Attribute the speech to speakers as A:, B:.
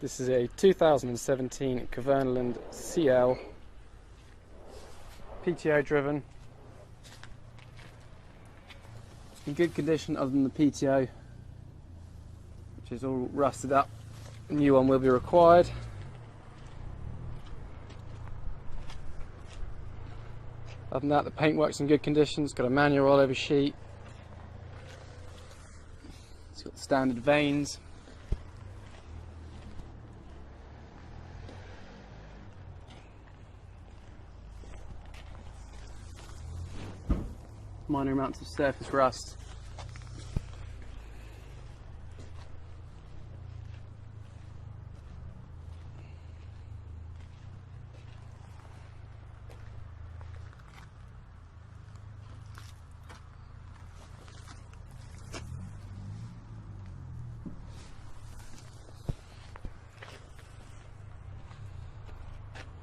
A: This is a 2017 KVERNELAND CL, PTO driven. In good condition other than the PTO, which is all rusted up. A new one will be required. Other than that, the paintwork's in good condition. It's got a manual rollover sheet. It's got standard vanes. Minor amounts of surface rust.